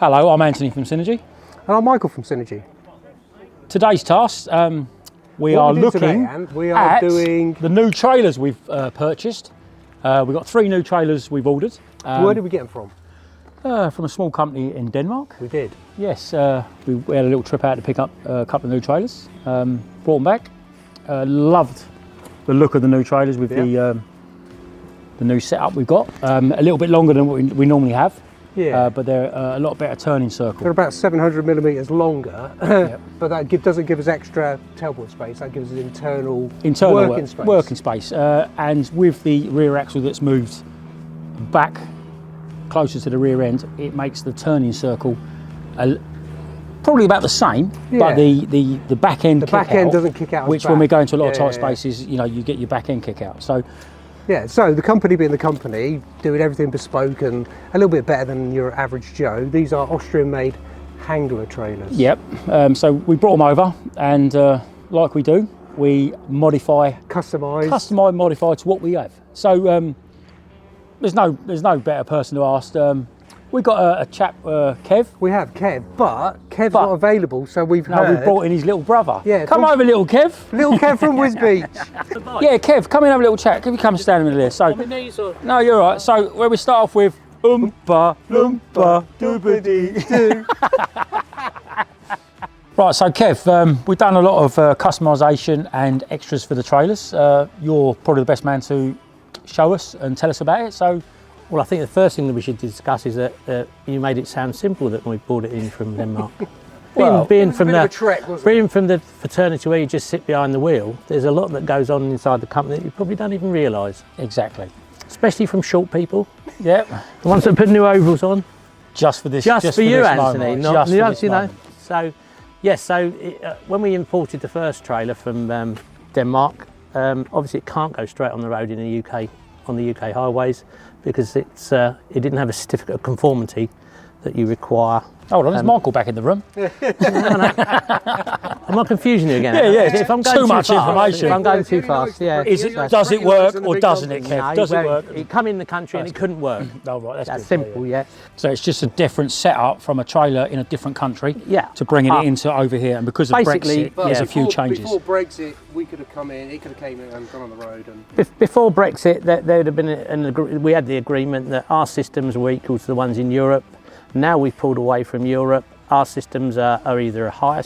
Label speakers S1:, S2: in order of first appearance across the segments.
S1: Hello, I'm Anthony from Synergy.
S2: And I'm Michael from Synergy.
S1: Today's task, we are looking at the new trailers we've purchased. We've got 3 new trailers we've ordered.
S2: Where did we get them from?
S1: From a small company in Denmark.
S2: We did?
S1: Yes, we had a little trip out to pick up a couple of new trailers. Brought them back. Loved the look of the new trailers with the new setup we've got. A little bit longer than what we normally have.
S2: Yeah.
S1: But they're a lot better turning circle.
S2: They're about 700 millimetres longer,
S1: Yep.
S2: but that doesn't give us extra tailboard space. That gives us internal working space.
S1: And with the rear axle that's moved back closer to the rear end, it makes the turning circle probably about the same, but the back end
S2: doesn't kick out.
S1: Which when we go into a lot of tight spaces, you get your back end kick out. So.
S2: Yeah, so the company being the company, doing everything bespoke and a little bit better than your average Joe, these are Austrian-made Hangler trailers.
S1: Yep, so we brought them over and like we do, we modify, modify to what we have. So there's no better person to ask. We've got a chap, Kev.
S2: We have Kev, but Kev's not available, so we've
S1: brought in his little brother.
S2: Yeah,
S1: come over, little Kev.
S2: Little Kev from Wiz Beach.
S1: Yeah, Kev, come in and have a little chat. Can you come stand in the middle here? So, no, you're all right. So where we start off with Oompa Loompa Doobity-Doo. Right, so Kev, we've done a lot of customisation and extras for the trailers. You're probably the best man to show us and tell us about it. So.
S3: Well, I think the first thing that we should discuss is that you made it sound simple that when we brought it in from Denmark. being from the fraternity where you just sit behind the wheel, there's a lot that goes on inside the company that you probably don't even realise.
S1: Exactly.
S3: Especially from short people.
S1: Yep.
S3: The ones that put new overalls on.
S1: Just for this.
S3: Just for you, Anthony.
S1: Not just for this
S3: So, yes. So when we imported the first trailer from Denmark, obviously it can't go straight on the road in the UK on the UK highways because it didn't have a certificate of conformity that you require.
S1: Hold on, there's Michael back in the room.
S3: I'm not confusing you again.
S1: Yeah.
S3: If I'm going
S1: too much information.
S3: If I'm going too fast, yeah.
S1: Does it work or doesn't it, Kev? Does it work?
S3: It come in the country and it couldn't work.
S1: Oh, right, that's
S3: simple, yeah.
S1: So it's just a different setup from a trailer in a different country to bringing it into over here. And because of Brexit, there's a few changes.
S2: Before Brexit, we could have come in, it could have came in and gone on the road.
S3: Before Brexit, there would have been we had the agreement that our systems were equal to the ones in Europe. Now we've pulled away from Europe. Our systems are either a higher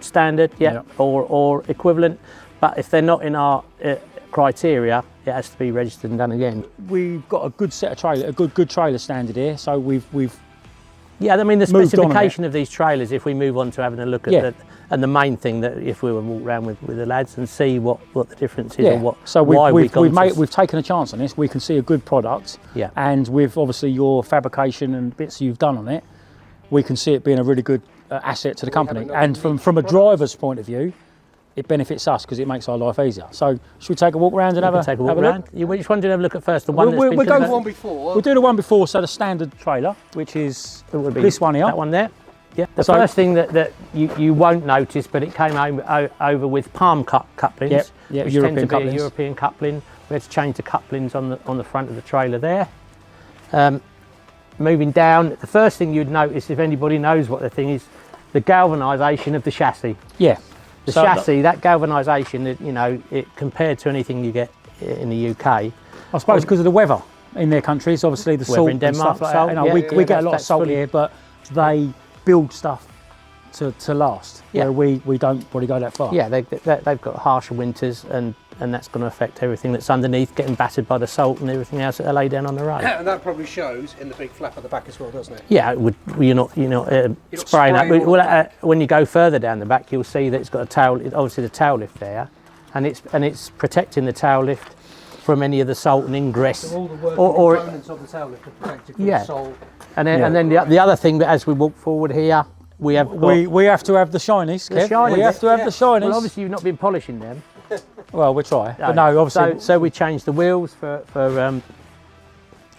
S3: standard, or equivalent. But if they're not in our criteria, it has to be registered and done again.
S1: We've got a good set of trailer, a good trailer standard here. So we've
S3: yeah. I mean the specification of these trailers. If we move on to having a look at that, and the main thing that if we were to walk around with the lads and see what the difference is or what.
S1: So we've taken a chance on this. We can see a good product.
S3: Yeah.
S1: And with obviously your fabrication and bits you've done on it, we can see it being a really good asset to the company. And from a driver's point of view, it benefits us because it makes our life easier. So should we take a walk around and have a look?
S3: Which one do you have a look at first? The one
S2: we'll go one before.
S1: We'll do the one before. So the standard trailer, which is this one here.
S3: That one there. Yeah. The first thing that you won't notice, but it came over with palm couplings, which tend to be a European coupling. We had to change the couplings on the front of the trailer there. Moving down, the first thing you'd notice, if anybody knows what the thing is, the galvanisation of the chassis.
S1: Yeah.
S3: The chassis, that galvanisation, it compared to anything you get in the UK.
S1: I suppose because of the weather in their countries, obviously the salt
S3: in Denmark,
S1: and stuff like that. We get a lot of salt here, but they build stuff to last. Where we don't probably go that far.
S3: Yeah, they've got harsher winters and that's going to affect everything that's underneath, getting battered by the salt and everything else that they lay down on the road.
S2: And that probably shows in the big flap at the back as well, doesn't it?
S3: Yeah, it would. You're not spraying up. When you go further down the back, you'll see that it's got a tail. Obviously, the tail lift there, and it's protecting the tail lift from any of the salt and ingress.
S2: So all the components of the tail lift are protected from salt.
S3: And then the other thing that as we walk forward here, we have
S1: to have the shinies. We have to have the shinies.
S3: Well, obviously you've not been polishing them.
S1: Well, we'll try. But no, obviously.
S3: So we changed the wheels for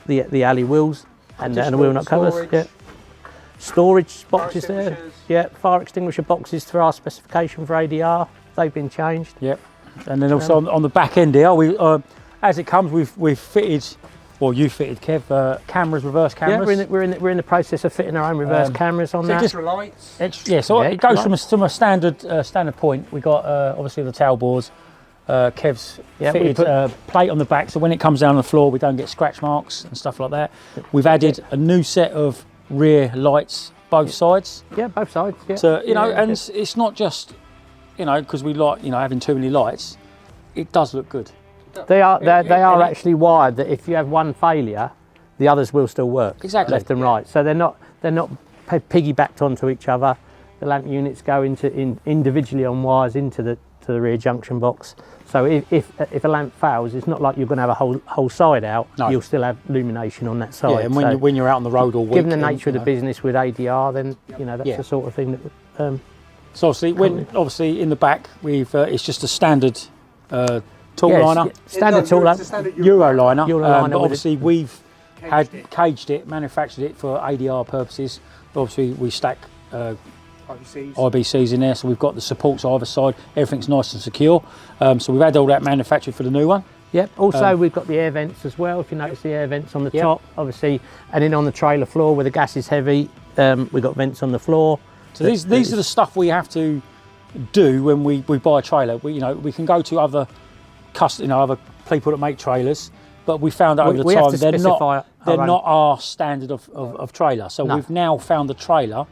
S3: the alley wheels and the wheel nut covers. Yeah. Storage boxes there. Yeah, fire extinguisher boxes for our specification for ADR. They've been changed.
S1: Yep. And then also on the back end here, we as it comes, we've fitted well, you fitted, Kev, cameras, reverse cameras.
S3: Yeah, we're in the process of fitting our own reverse cameras on that.
S2: Extra lights.
S1: So it goes from a standard point. We got obviously the tail boards. Kev's fitted plate on the back, so when it comes down on the floor, we don't get scratch marks and stuff like that. We've added a new set of rear lights, both sides.
S3: Yeah, both sides. Yeah.
S1: So and it's not just because we like having too many lights. It does look good.
S3: They are actually wired that if you have one failure, the others will still work.
S1: Exactly.
S3: Left and right. So they're not piggybacked onto each other. The lamp units go individually on wires into the rear junction box. So if a lamp fails, it's not like you're going to have a whole side out.
S1: No.
S3: You'll still have illumination on that side.
S1: Yeah, and when you're out on the road all week,
S3: given the nature of the business with ADR, then that's the sort of thing that.
S1: So obviously in the back it's just a standard tool liner,
S3: standard tool liner,
S1: Euro liner.
S3: Euroliner,
S1: but obviously we've caged it, manufactured it for ADR purposes. But obviously we stack IBCs in there, so we've got the supports either side. Everything's nice and secure. So we've had all that manufactured for the new one.
S3: Yep. Also, we've got the air vents as well. If you notice the air vents on the top, obviously, and then on the trailer floor where the gas is heavy, we've got vents on the floor.
S1: So these are the stuff we have to do when we buy a trailer. We can go to other other people that make trailers, but we found out over the time they're not our standard of trailer. So we've now found a trailer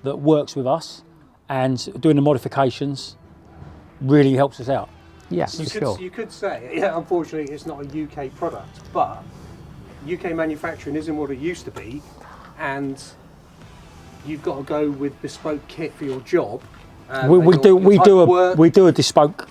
S1: that works with us, and doing the modifications really helps us out.
S3: Yes,
S2: You could say, unfortunately it's not a UK product, but UK manufacturing isn't what it used to be, and you've got to go with bespoke kit for your job.
S1: We do a bespoke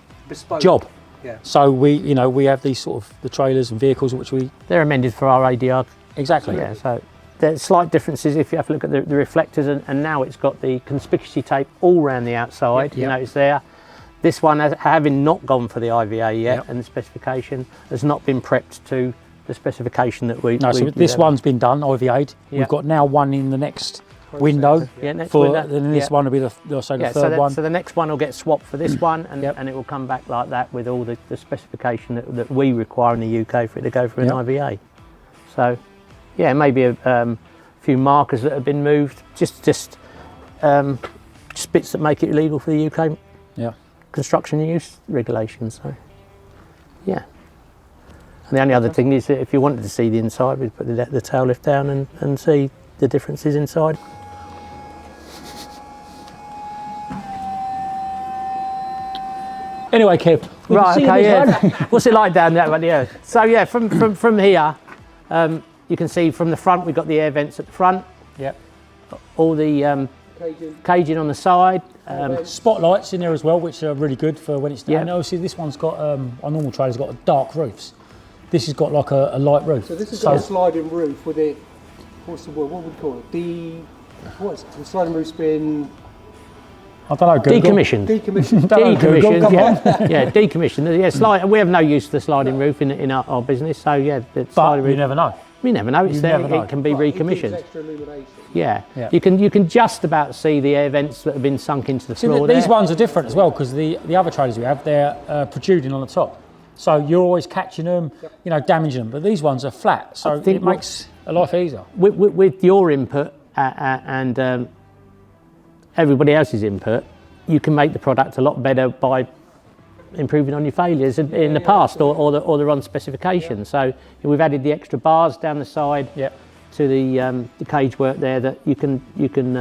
S1: job.
S2: Yeah.
S1: So we have these sort of the trailers and vehicles which
S3: they're amended for our ADR.
S1: Exactly.
S3: Yeah. So there's slight differences if you have to look at the reflectors, and now it's got the conspicuously tape all around the outside. You notice there. This one, having not gone for the IVA yet, and the specification has not been prepped to the specification that we.
S1: No, so this one's been done, IVA'd. We've got now one in the next window.
S3: Next window.
S1: Then this one will be the third one.
S3: So the next one will get swapped for this one, and it will come back like that with all the specification that we require in the UK for it to go for an IVA. So, maybe a few markers that have been moved, just bits that make it illegal for the UK.
S1: Yeah.
S3: Construction use regulations. So, and the only other thing is that if you wanted to see the inside, we'd put the tail lift down and see the differences inside.
S1: Anyway, Kev.
S3: What's it like down there? Yeah. So from here, you can see from the front we've got the air vents at the front.
S1: Yep.
S3: All the caging on the side.
S1: Spotlights in there as well, which are really good for when it's down. And obviously this one's got our normal trailer's got dark roofs. This has got like a light roof.
S2: So this is got a sliding roof with it. What's the word? What would we call it? The sliding roof's been.
S1: I don't know. Google.
S3: Decommissioned.
S1: Decommissioned.
S3: Decommissioned. We have no use for the sliding roof in our business. So
S1: but you never know.
S3: You never know. It's there. It can be recommissioned.
S2: Extra illumination.
S3: Yeah. You can just about see the air vents that have been sunk into the floor.
S1: These ones are different as well because the other trailers we have, they're protruding on the top. So you're always catching them, damaging them. But these ones are flat, so it makes a life easier.
S3: With your input and everybody else's input, you can make the product a lot better by improving on your failures in the past or the wrong specification. So we've added the extra bars down the side to the cage work there that you can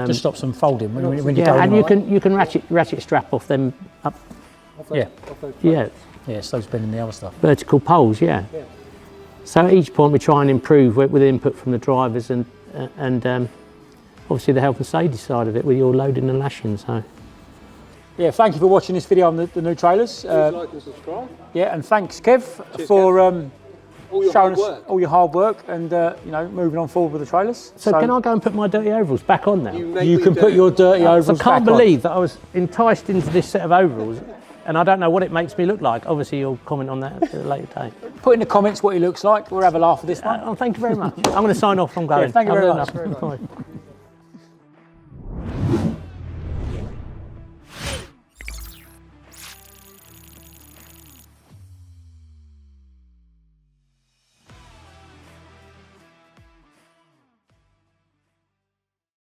S1: just stop some folding when you go.
S3: And you can ratchet strap off them up.
S1: It's those been in the other stuff.
S3: Vertical poles, So at each point we try and improve with input from the drivers and obviously the health and safety side of it with your loading and lashing. So.
S1: Yeah, thank you for watching this video on the new trailers.
S2: Please like and subscribe.
S1: Yeah, and thanks Kev for showing us all your hard work and moving on forward with the trailers.
S3: So can I go and put my dirty overalls back on now?
S1: You can put your dirty overalls back on.
S3: I can't believe that I was enticed into this set of overalls. And I don't know what it makes me look like. Obviously, you'll comment on that at a later date.
S1: Put in the comments what he looks like. We'll have a laugh at this one.
S3: Thank you very much. I'm going to sign off. I'm going.
S1: Yeah, thank you very much.